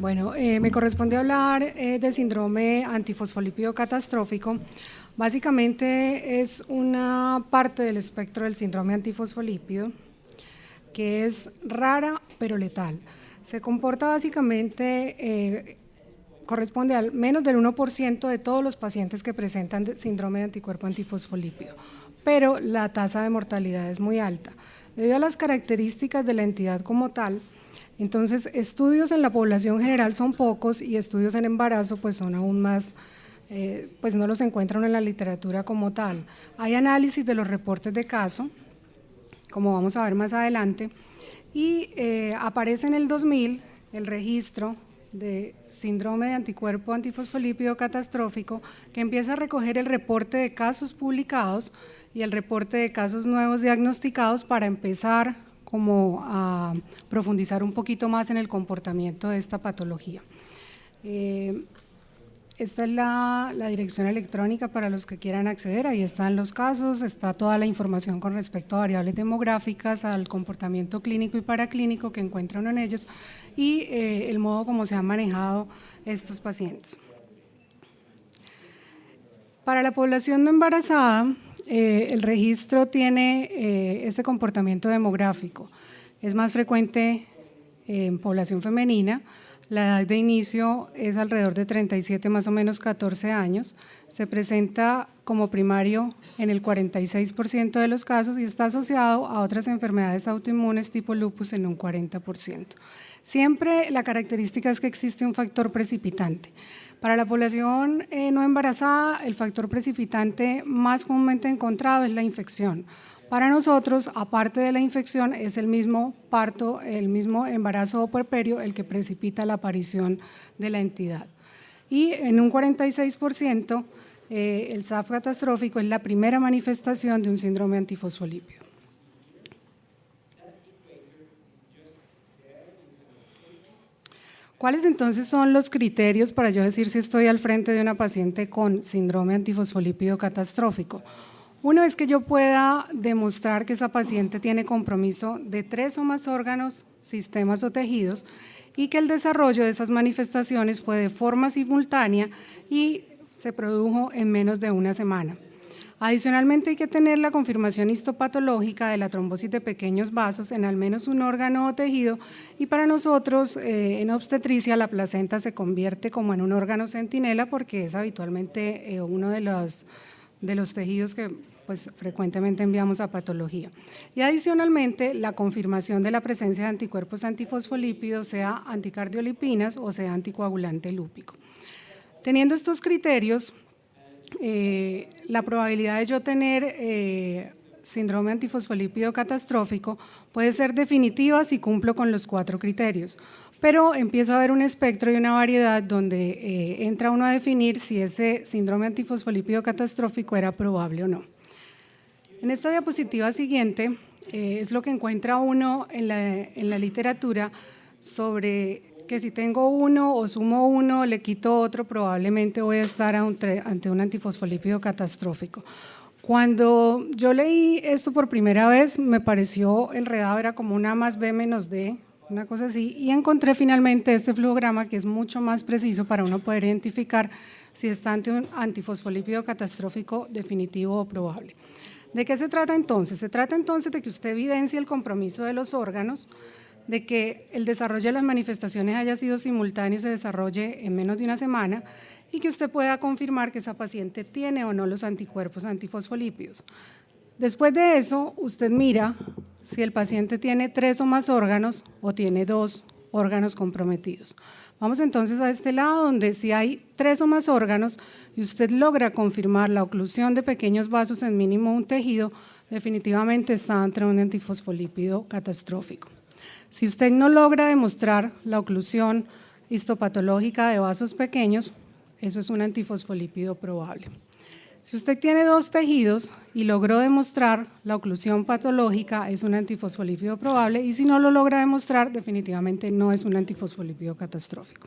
Bueno, me corresponde hablar de síndrome antifosfolípido catastrófico. Básicamente es una parte del espectro del síndrome antifosfolípido que es rara pero letal. Se comporta básicamente, corresponde al menos del 1% de todos los pacientes que presentan síndrome de anticuerpo antifosfolípido, pero la tasa de mortalidad es muy alta. Debido a las características de la entidad como tal, entonces estudios en la población general son pocos y estudios en embarazo pues son aún más, pues no los encuentran en la literatura como tal. Hay análisis de los reportes de caso, como vamos a ver más adelante, y aparece en el 2000 el registro de síndrome de anticuerpo antifosfolípido catastrófico, que empieza a recoger el reporte de casos publicados y el reporte de casos nuevos diagnosticados para empezar como a profundizar un poquito más en el comportamiento de esta patología. Esta es la dirección electrónica para los que quieran acceder, ahí están los casos, está toda la información con respecto a variables demográficas, al comportamiento clínico y paraclínico que encuentran en ellos y el modo como se han manejado estos pacientes. Para la población no embarazada, el registro tiene este comportamiento demográfico. Es más frecuente en población femenina. La edad de inicio es alrededor de 37, más o menos 14 años. Se presenta como primario en el 46% de los casos y está asociado a otras enfermedades autoinmunes tipo lupus en un 40%. Siempre la característica es que existe un factor precipitante. Para la población no embarazada, el factor precipitante más comúnmente encontrado es la infección. Para nosotros, aparte de la infección, es el mismo parto, el mismo embarazo o puerperio el que precipita la aparición de la entidad. Y en un 46%, el SAF catastrófico es la primera manifestación de un síndrome antifosfolípido. ¿Cuáles entonces son los criterios para yo decir si estoy al frente de una paciente con síndrome antifosfolípido catastrófico? Uno es que yo pueda demostrar que esa paciente tiene compromiso de 3 o más órganos, sistemas o tejidos y que el desarrollo de esas manifestaciones fue de forma simultánea y se produjo en menos de una semana. Adicionalmente hay que tener la confirmación histopatológica de la trombosis de pequeños vasos en al menos un órgano o tejido y para nosotros en obstetricia la placenta se convierte como en un órgano centinela porque es habitualmente uno de los tejidos que pues, frecuentemente enviamos a patología. Y adicionalmente la confirmación de la presencia de anticuerpos antifosfolípidos, sea anticardiolipinas o sea anticoagulante lúpico. Teniendo estos criterios, la probabilidad de yo tener síndrome antifosfolípido catastrófico puede ser definitiva si cumplo con los 4 criterios, pero empieza a haber un espectro y una variedad donde entra uno a definir si ese síndrome antifosfolípido catastrófico era probable o no. En esta diapositiva siguiente es lo que encuentra uno en la literatura sobre que si tengo uno o sumo uno, le quito otro, probablemente voy a estar ante un antifosfolípido catastrófico. Cuando yo leí esto por primera vez, me pareció enredado, era como una más B menos D, una cosa así, y encontré finalmente este flujograma que es mucho más preciso para uno poder identificar si está ante un antifosfolípido catastrófico definitivo o probable. ¿De qué se trata entonces? Se trata entonces de que usted evidencie el compromiso de los órganos, de que el desarrollo de las manifestaciones haya sido simultáneo y se desarrolle en menos de una semana y que usted pueda confirmar que esa paciente tiene o no los anticuerpos antifosfolípidos. Después de eso, usted mira si el paciente tiene 3 o más órganos o tiene 2 órganos comprometidos. Vamos entonces a este lado donde si hay 3 o más órganos y usted logra confirmar la oclusión de pequeños vasos en mínimo un tejido, definitivamente está ante un antifosfolípido catastrófico. Si usted no logra demostrar la oclusión histopatológica de vasos pequeños, eso es un antifosfolípido probable. Si usted tiene 2 tejidos y logró demostrar la oclusión patológica, es un antifosfolípido probable, y si no lo logra demostrar, definitivamente no es un antifosfolípido catastrófico.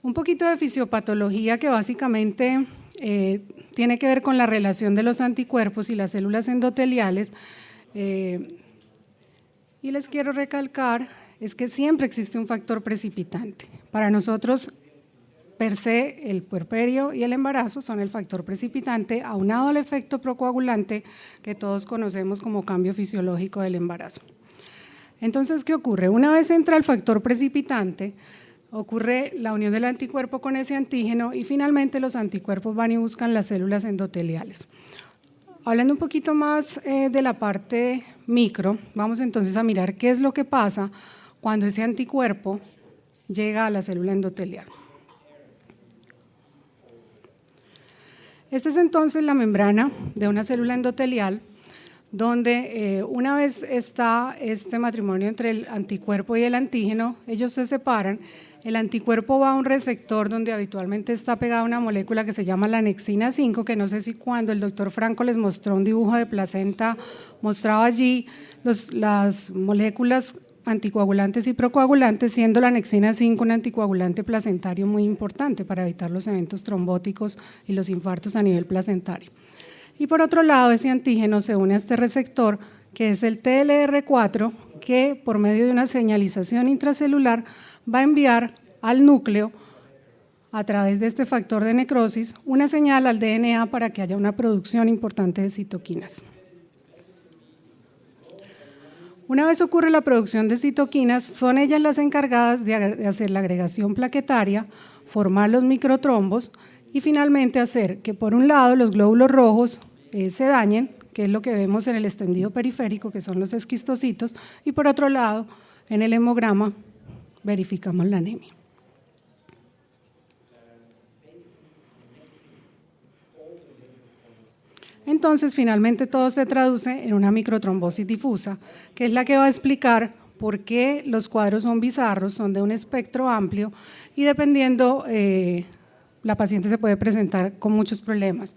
Un poquito de fisiopatología que básicamente tiene que ver con la relación de los anticuerpos y las células endoteliales. Y les quiero recalcar es que siempre existe un factor precipitante. Para nosotros, per se, el puerperio y el embarazo son el factor precipitante aunado al efecto procoagulante que todos conocemos como cambio fisiológico del embarazo. Entonces, ¿qué ocurre? Una vez entra el factor precipitante, ocurre la unión del anticuerpo con ese antígeno y finalmente los anticuerpos van y buscan las células endoteliales. Hablando un poquito más de la parte micro, vamos entonces a mirar qué es lo que pasa cuando ese anticuerpo llega a la célula endotelial. Esta es entonces la membrana de una célula endotelial donde una vez está este matrimonio entre el anticuerpo y el antígeno, ellos se separan. El anticuerpo va a un receptor donde habitualmente está pegada una molécula que se llama la anexina 5, que no sé si cuando el doctor Franco les mostró un dibujo de placenta, mostraba allí las moléculas anticoagulantes y procoagulantes, siendo la anexina 5 un anticoagulante placentario muy importante para evitar los eventos trombóticos y los infartos a nivel placentario. Y por otro lado, ese antígeno se une a este receptor, que es el TLR4, que por medio de una señalización intracelular va a enviar al núcleo, a través de este factor de necrosis, una señal al DNA para que haya una producción importante de citoquinas. Una vez ocurre la producción de citoquinas, son ellas las encargadas de hacer la agregación plaquetaria, formar los microtrombos y finalmente hacer que por un lado los glóbulos rojos se dañen, que es lo que vemos en el extendido periférico, que son los esquistocitos, y por otro lado, en el hemograma, verificamos la anemia. Entonces, finalmente todo se traduce en una microtrombosis difusa, que es la que va a explicar por qué los cuadros son bizarros, son de un espectro amplio y dependiendo, la paciente se puede presentar con muchos problemas.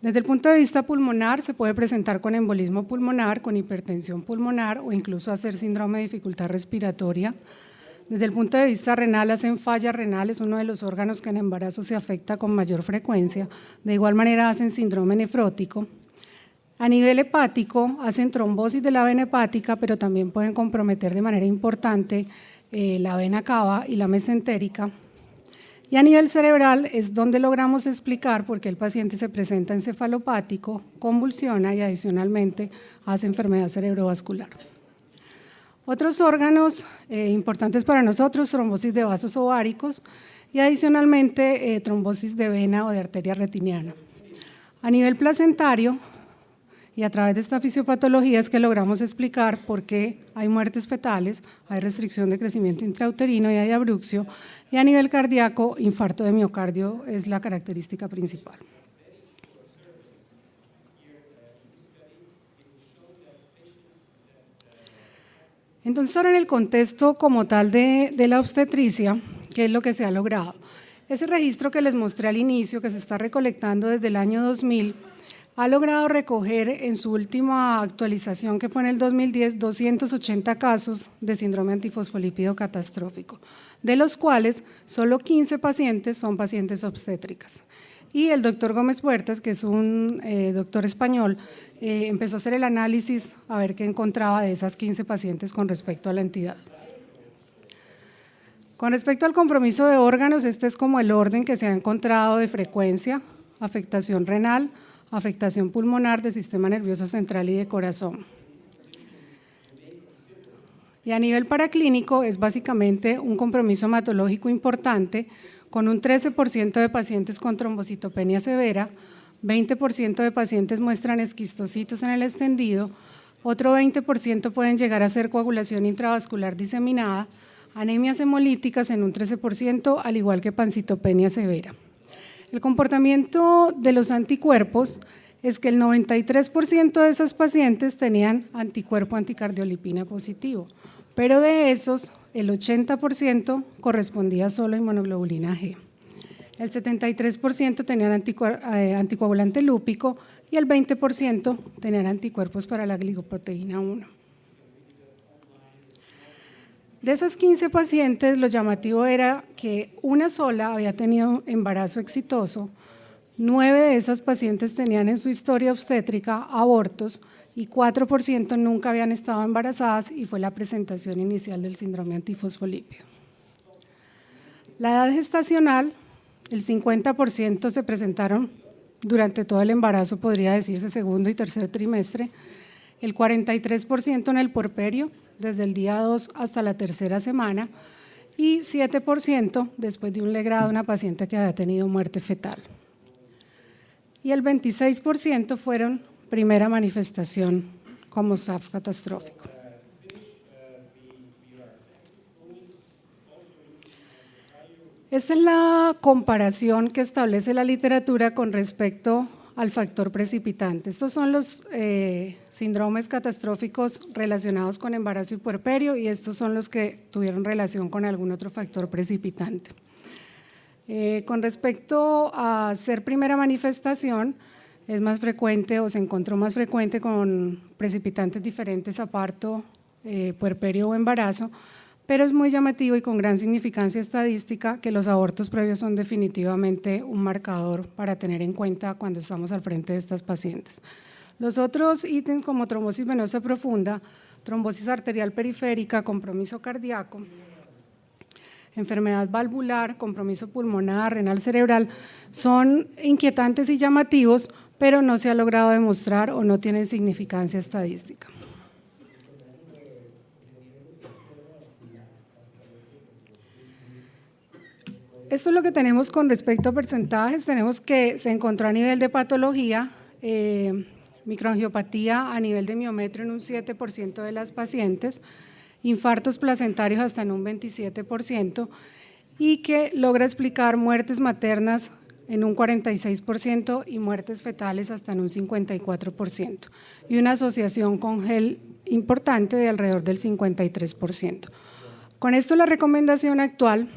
Desde el punto de vista pulmonar, se puede presentar con embolismo pulmonar, con hipertensión pulmonar o incluso hacer síndrome de dificultad respiratoria. Desde el punto de vista renal, hacen falla renal, es uno de los órganos que en embarazo se afecta con mayor frecuencia. De igual manera, hacen síndrome nefrótico. A nivel hepático, hacen trombosis de la vena hepática, pero también pueden comprometer de manera importante la vena cava y la mesentérica. Y a nivel cerebral es donde logramos explicar por qué el paciente se presenta encefalopático, convulsiona y adicionalmente hace enfermedad cerebrovascular. Otros órganos importantes para nosotros, trombosis de vasos ováricos y adicionalmente trombosis de vena o de arteria retiniana. A nivel placentario y a través de esta fisiopatología es que logramos explicar por qué hay muertes fetales, hay restricción de crecimiento intrauterino y hay abruxio, y a nivel cardíaco, infarto de miocardio es la característica principal. Entonces, ahora en el contexto como tal de la obstetricia, ¿qué es lo que se ha logrado? Ese registro que les mostré al inicio, que se está recolectando desde el año 2000, ha logrado recoger en su última actualización, que fue en el 2010, 280 casos de síndrome antifosfolípido catastrófico, de los cuales solo 15 pacientes son pacientes obstétricas. Y el doctor Gómez Puertas, que es un doctor español, empezó a hacer el análisis a ver qué encontraba de esas 15 pacientes con respecto a la entidad. Con respecto al compromiso de órganos, este es como el orden que se ha encontrado de frecuencia: afectación renal, afectación pulmonar, de sistema nervioso central y de corazón. Y a nivel paraclínico es básicamente un compromiso hematológico importante, con un 13% de pacientes con trombocitopenia severa, 20% de pacientes muestran esquistocitos en el extendido, otro 20% pueden llegar a ser coagulación intravascular diseminada, anemias hemolíticas en un 13%, al igual que pancitopenia severa. El comportamiento de los anticuerpos es que el 93% de esas pacientes tenían anticuerpo anticardiolipina positivo, pero de esos el 80% correspondía solo a inmunoglobulina G. El 73% tenían anticoagulante lúpico y el 20% tenían anticuerpos para la glicoproteína 1. De esas 15 pacientes, lo llamativo era que una sola había tenido embarazo exitoso, 9 de esas pacientes tenían en su historia obstétrica abortos y 4% nunca habían estado embarazadas y fue la presentación inicial del síndrome antifosfolípido. La edad gestacional, el 50% se presentaron durante todo el embarazo, podría decirse segundo y tercer trimestre, el 43% en el puerperio, desde el día 2 hasta la tercera semana, y 7% después de un legrado de una paciente que había tenido muerte fetal. Y el 26% fueron primera manifestación como SAF catastrófico. Esta es la comparación que establece la literatura con respecto al factor precipitante. Estos son los síndromes catastróficos relacionados con embarazo y puerperio y estos son los que tuvieron relación con algún otro factor precipitante. Con respecto a ser primera manifestación, es más frecuente o se encontró más frecuente con precipitantes diferentes a parto, puerperio o embarazo, pero es muy llamativo y con gran significancia estadística que los abortos previos son definitivamente un marcador para tener en cuenta cuando estamos al frente de estas pacientes. Los otros ítems como trombosis venosa profunda, trombosis arterial periférica, compromiso cardíaco, enfermedad valvular, compromiso pulmonar, renal cerebral, son inquietantes y llamativos, pero no se ha logrado demostrar o no tienen significancia estadística. Esto es lo que tenemos con respecto a porcentajes. Tenemos que se encontró a nivel de patología, microangiopatía a nivel de miometrio en un 7% de las pacientes, infartos placentarios hasta en un 27% y que logra explicar muertes maternas en un 46% y muertes fetales hasta en un 54% y una asociación con GEL importante de alrededor del 53%. Con esto la recomendación actual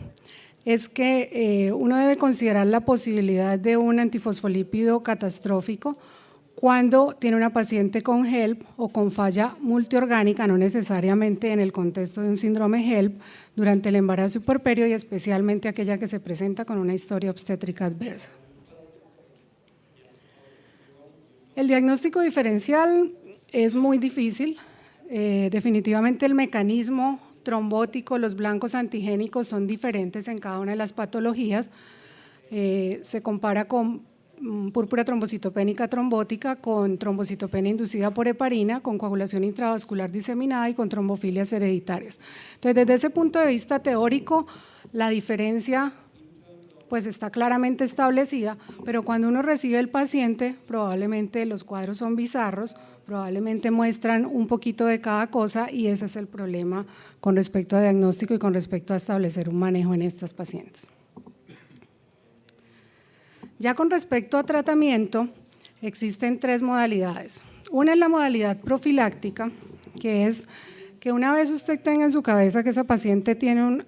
es que uno debe considerar la posibilidad de un antifosfolípido catastrófico cuando tiene una paciente con HELP o con falla multiorgánica, no necesariamente en el contexto de un síndrome HELP, durante el embarazo y puerperio y especialmente aquella que se presenta con una historia obstétrica adversa. El diagnóstico diferencial es muy difícil, definitivamente el mecanismo trombótico, los blancos antigénicos son diferentes en cada una de las patologías, se compara con púrpura trombocitopénica trombótica, con trombocitopenia inducida por heparina, con coagulación intravascular diseminada y con trombofilias hereditarias. Entonces, desde ese punto de vista teórico, la diferencia pues está claramente establecida, pero cuando uno recibe el paciente, probablemente los cuadros son bizarros, probablemente muestran un poquito de cada cosa y ese es el problema con respecto a diagnóstico y con respecto a establecer un manejo en estas pacientes. Ya con respecto a tratamiento, existen tres modalidades. Una es la modalidad profiláctica, que es que una vez usted tenga en su cabeza que esa paciente tiene un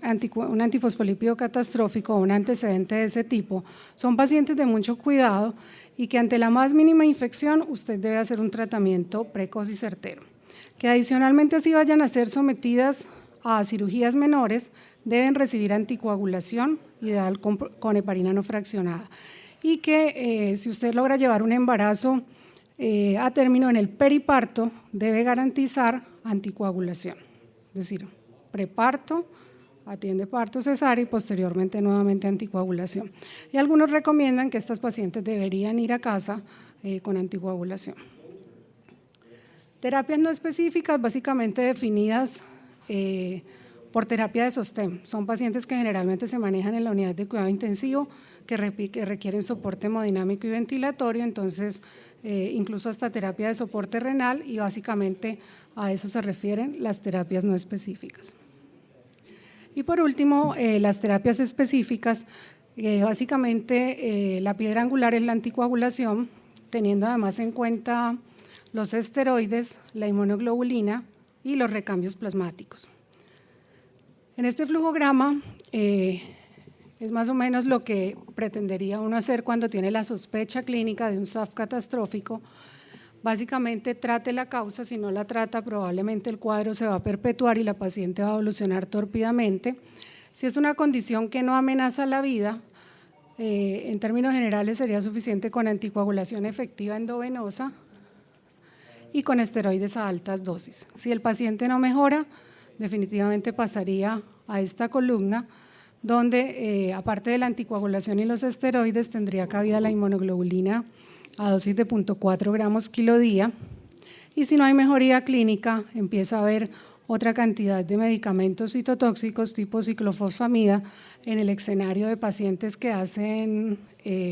antifosfolípido catastrófico o un antecedente de ese tipo, son pacientes de mucho cuidado y que ante la más mínima infección usted debe hacer un tratamiento precoz y certero. Que adicionalmente así vayan a ser sometidas a cirugías menores, deben recibir anticoagulación ideal con heparina no fraccionada y que si usted logra llevar un embarazo a término en el periparto, debe garantizar anticoagulación, es decir, preparto, atiende parto cesárea y posteriormente nuevamente anticoagulación. Y algunos recomiendan que estas pacientes deberían ir a casa con anticoagulación. Terapias no específicas, básicamente definidas por terapia de sostén. Son pacientes que generalmente se manejan en la unidad de cuidado intensivo, que requieren soporte hemodinámico y ventilatorio, entonces incluso hasta terapia de soporte renal y básicamente a eso se refieren las terapias no específicas. Y por último, las terapias específicas, básicamente la piedra angular es la anticoagulación, teniendo además en cuenta los esteroides, la inmunoglobulina y los recambios plasmáticos. En este flujograma es más o menos lo que pretendería uno hacer cuando tiene la sospecha clínica de un SAF catastrófico. Básicamente trate la causa, si no la trata probablemente el cuadro se va a perpetuar y la paciente va a evolucionar tórpidamente. Si es una condición que no amenaza la vida, en términos generales sería suficiente con anticoagulación efectiva endovenosa y con esteroides a altas dosis. Si el paciente no mejora, definitivamente pasaría a esta columna, donde aparte de la anticoagulación y los esteroides, tendría cabida la inmunoglobulina a dosis de 0.4 gramos kilo día, y si no hay mejoría clínica, empieza a haber otra cantidad de medicamentos citotóxicos tipo ciclofosfamida en el escenario de pacientes que hacen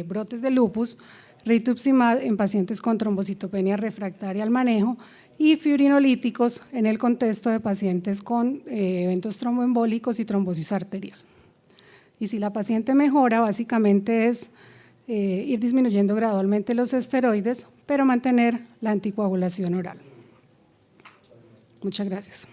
brotes de lupus, rituximab en pacientes con trombocitopenia refractaria al manejo y fibrinolíticos en el contexto de pacientes con eventos tromboembólicos y trombosis arterial. Y si la paciente mejora, básicamente es ir disminuyendo gradualmente los esteroides, pero mantener la anticoagulación oral. Muchas gracias.